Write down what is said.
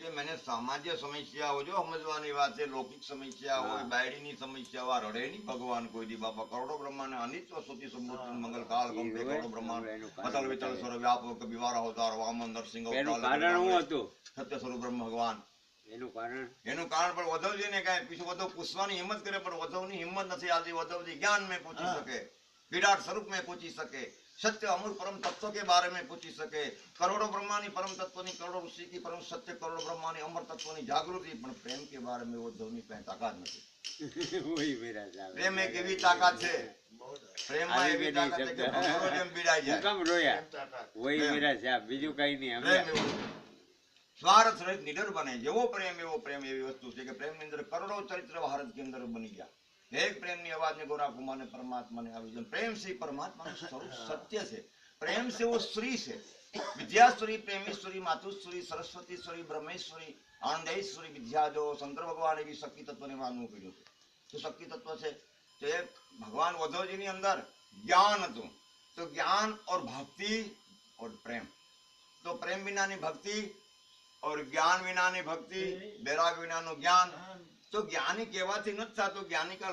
કે મને સામાજ્ય સમસ્યાઓ જો સમજવાની વાત છે, લૌકિક સમસ્યા હોય, બાયડીની સમસ્યા હોય, રડે નહીં ભગવાન કોઈ દી બાપા. કરોડો બ્રહ્માંડ અનિત્ય સુતી સમૃદ્ધિ મંગલ કાળ ગમતે કરોડો બ્રહ્માંડ અતલ વિતલ સ્વર વ્યાપક વિવાર અવતાર વામન નરસિંહ સત્ય સ્વરૂપ બ્રહ્મ ભગવાન. એનું કારણ પણ વધવજીને કાંઈ પીછું વધવ પૂછવાની હિંમત કરે, પણ વધવની હિંમત નથી આવતી. વધવજી જ્ઞાન में પૂછી શકે, વિરાટ સ્વરૂપ में પૂછી શકે, सत्य अमूल परम तत्व के बारे में पूछी सके, करोड़ों ब्रह्मानी परम तत्व ની करोड़ों ऋषि की परम सत्य करोड़ों ब्रह्मानी अमर तत्व ની जागृति, પણ प्रेम के बारे में वो ધોની पे ताकत નથી. वही मेरा साहब प्रेम एक एवी ताकत છે, प्रेम में एवी ताकत है कि भगवान જેમ પીડાઈ જાય. कम रोया वही मेरा साहब બીજું કઈ નહીં. પ્રેમ એવું સ્વાર્થ રહિત નિડર બને. જેવો પ્રેમ એવો પ્રેમ એવી વસ્તુ છે કે પ્રેમ ની અંદર કરોડો ચરિત્ર ભારત के अंदर बनी गया. एक प्रेम ની आवाज ने गोरा कुमार ने परमात्मा ने આવી. प्रेम से परमात्मा નું સ્વરૂપ સત્ય છે. प्रेम से वो स्त्री છે, विद्याश्वरी, प्रेमेश्वरी, मातुश्वरी, सरस्वतीश्वरी, ब्रह्मेश्वरी, आनंदेश्वरी विद्या जो शंकर भगवान भी शक्ति तत्व ने मानવું પડ્યું છે. તો શક્તિ તત્વ છે તો એ ભગવાન વધવજી ની અંદર જ્ઞાન હતું. તો જ્ઞાન और भक्ति और प्रेम, तो प्रेम बिना ની भक्ति और ज्ञान विना ની भक्ति, वैराग विना નું ज्ञान. तो ज्ञानी કહેવાથી નથી થતું. જ્ઞાની का